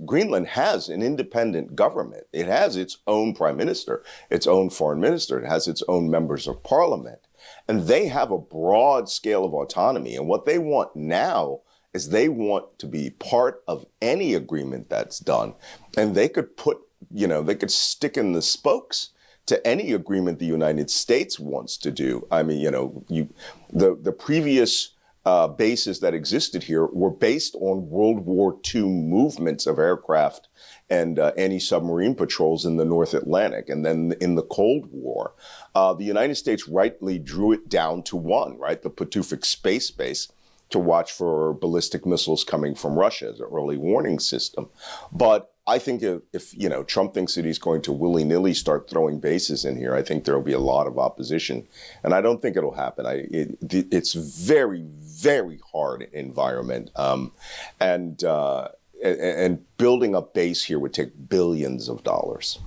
Greenland has an independent government. It has its own prime minister, its own foreign minister. It has its own members of parliament. And they have a broad scale of autonomy. And what they want now is they want to be part of any agreement that's done. And they could they could stick in the spokes to any agreement the United States wants to do. I mean, the previous bases that existed here were based on World War II movements of aircraft and anti-submarine patrols in the North Atlantic. And then in the Cold War, the United States rightly drew it down to one, right? The Patufic Space Base, to watch for ballistic missiles coming from Russia as an early warning system. But I think if Trump thinks that he's going to willy-nilly start throwing bases in here, I think there'll be a lot of opposition. And I don't think it'll happen. It's very, very hard environment. And building a base here would take billions of dollars.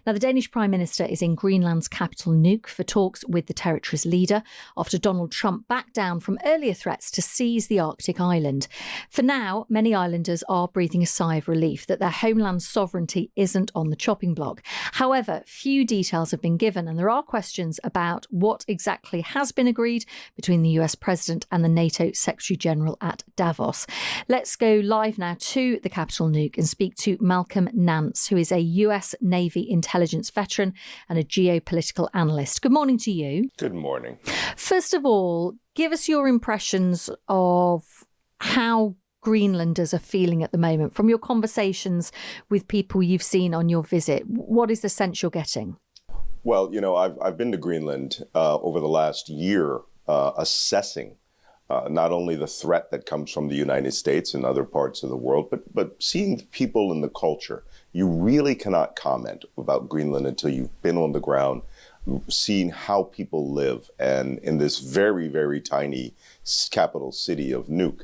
Now, the Danish Prime Minister is in Greenland's capital Nuuk for talks with the territory's leader after Donald Trump backed down from earlier threats to seize the Arctic island. For now, many islanders are breathing a sigh of relief that their homeland's sovereignty isn't on the chopping block. However, few details have been given, and there are questions about what exactly has been agreed between the US President and the NATO Secretary General at Davos. Let's go live now to the capital Nuuk and speak to Malcolm Nance, who is a US Navy intelligence veteran and a geopolitical analyst. Good morning to you. Good morning. First of all, give us your impressions of how Greenlanders are feeling at the moment from your conversations with people you've seen on your visit. What is the sense you're getting? Well, I've been to Greenland over the last year assessing not only the threat that comes from the United States and other parts of the world, but seeing the people and the culture. You really cannot comment about Greenland until you've been on the ground, seen how people live, and in this very, very tiny capital city of Nuuk.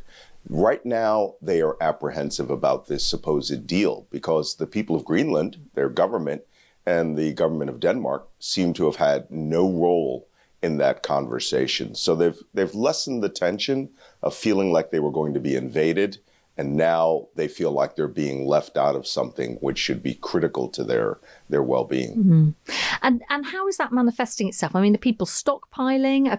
Right now, they are apprehensive about this supposed deal because the people of Greenland, their government, and the government of Denmark seem to have had no role in that conversation. So they've lessened the tension of feeling like they were going to be invaded. And now they feel like they're being left out of something which should be critical to their well-being. Mm-hmm. And how is that manifesting itself? I mean, are people stockpiling?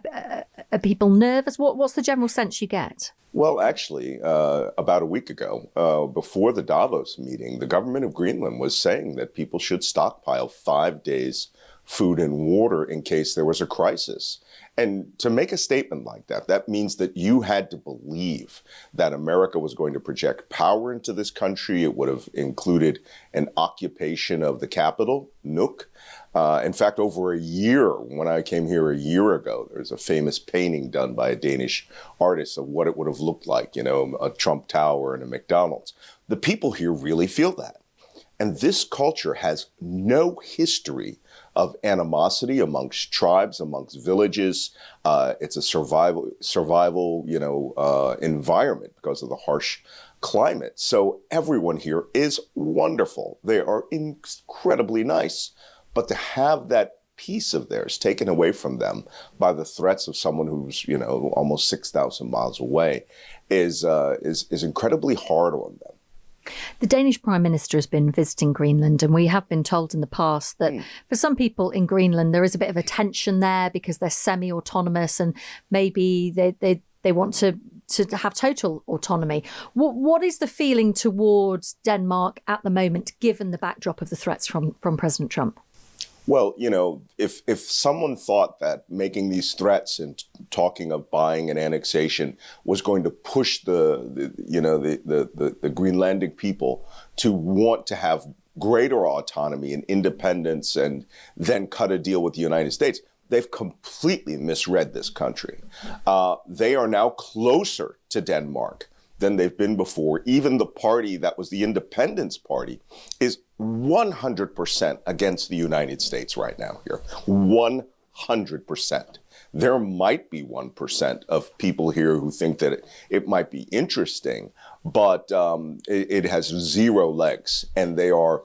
Are people nervous? What's the general sense you get? Well, actually, about a week ago, before the Davos meeting, the government of Greenland was saying that people should stockpile 5 days food and water in case there was a crisis. And to make a statement like that, that means that you had to believe that America was going to project power into this country. It would have included an occupation of the capital, Nuuk. In fact, over a year, when I came here a year ago, there's a famous painting done by a Danish artist of what it would have looked like, a Trump Tower and a Macdonald's. The people here really feel that. And this culture has no history of animosity amongst tribes, amongst villages. It's a survival, environment because of the harsh climate. So everyone here is wonderful. They are incredibly nice. But to have that piece of theirs taken away from them by the threats of someone who's, almost 6,000 miles away is incredibly hard on them. The Danish Prime Minister has been visiting Greenland, and we have been told in the past that for some people in Greenland, there is a bit of a tension there because they're semi-autonomous and maybe they want to have total autonomy. What is the feeling towards Denmark at the moment, given the backdrop of the threats from President Trump? Well, if someone thought that making these threats and talking of buying an annexation was going to push the Greenlandic people to want to have greater autonomy and independence and then cut a deal with the United States, they've completely misread this country. They are now closer to Denmark than they've been before. Even the party that was the Independence Party is 100% against the United States right now here. 100%. There might be 1% of people here who think that it might be interesting, but it has zero legs, and they're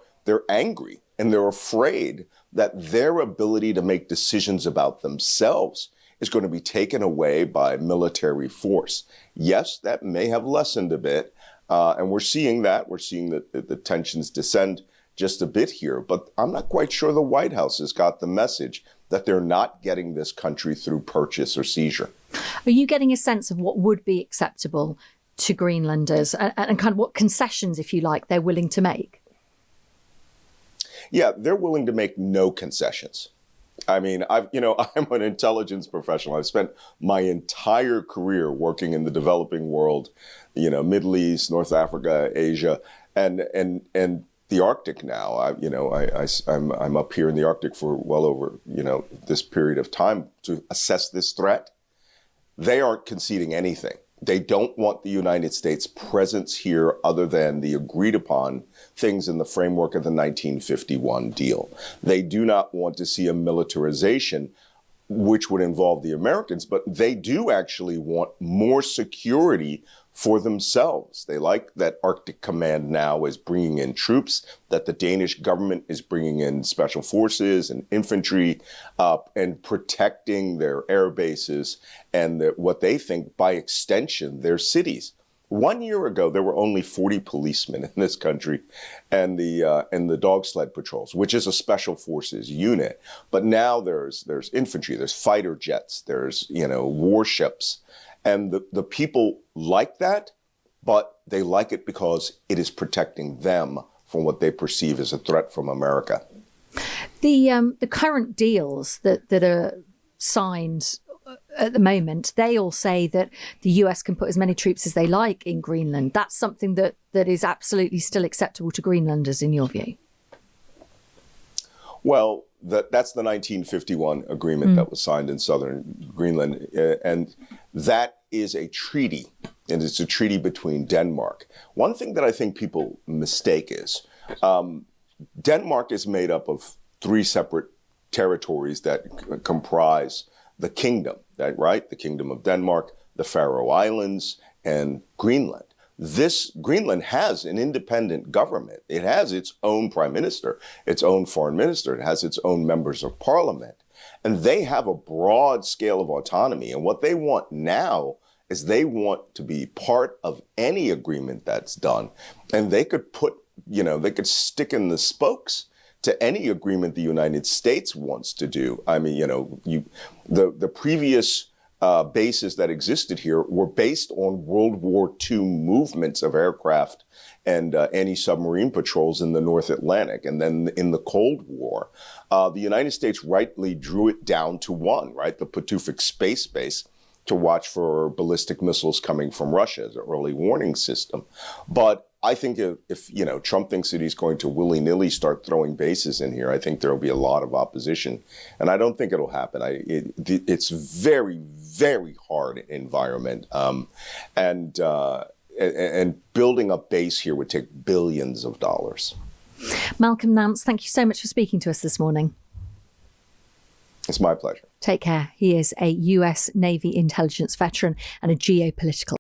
angry and they're afraid that their ability to make decisions about themselves is going to be taken away by military force. Yes, that may have lessened a bit, And we're seeing that. We're seeing that the tensions descend just a bit here. But I'm not quite sure the White House has got the message that they're not getting this country through purchase or seizure. Are you getting a sense of what would be acceptable to Greenlanders and kind of what concessions, if you like, they're willing to make? Yeah, they're willing to make no concessions. I mean, I'm an intelligence professional. I've spent my entire career working in the developing world, Middle East, North Africa, Asia, and the Arctic now. I'm up here in the Arctic for well over, this period of time to assess this threat. They aren't conceding anything. They don't want the United States' presence here other than the agreed upon things in the framework of the 1951 deal. They do not want to see a militarization, which would involve the Americans, but they do actually want more security for themselves. They like that Arctic Command now is bringing in troops, that the Danish government is bringing in special forces and infantry and protecting their air bases and what they think, by extension, their cities. 1 year ago, there were only 40 policemen in this country and the dog sled patrols, which is a special forces unit. But now there's infantry, there's fighter jets, there's, warships. And the people like that, but they like it because it is protecting them from what they perceive as a threat from America. The current deals that are signed at the moment, they all say that the US can put as many troops as they like in Greenland. That's something that is absolutely still acceptable to Greenlanders, in your view? Well, that's the 1951 agreement that was signed in southern Greenland. And that is a treaty, and it's a treaty between Denmark. One thing that I think people mistake is Denmark is made up of 3 separate territories that comprise the kingdom, right? The Kingdom of Denmark, the Faroe Islands, and Greenland. Greenland has an independent government. It has its own prime minister, its own foreign minister. It has its own members of parliament. And they have a broad scale of autonomy. And what they want now is they want to be part of any agreement that's done. And they could they could stick in the spokes to any agreement the United States wants to do. I mean, the previous bases that existed here were based on World War II movements of aircraft and anti-submarine patrols in the North Atlantic. And then in the Cold War, the United States rightly drew it down to one, right? The Patufic Space Base, to watch for ballistic missiles coming from Russia as an early warning system. But I think if Trump thinks that he's going to willy-nilly start throwing bases in here, I think there will be a lot of opposition. And I don't think it'll happen. It's very, very hard environment. And building a base here would take billions of dollars. Malcolm Nance, thank you so much for speaking to us this morning. It's my pleasure. Take care. He is a US Navy intelligence veteran and a geopolitical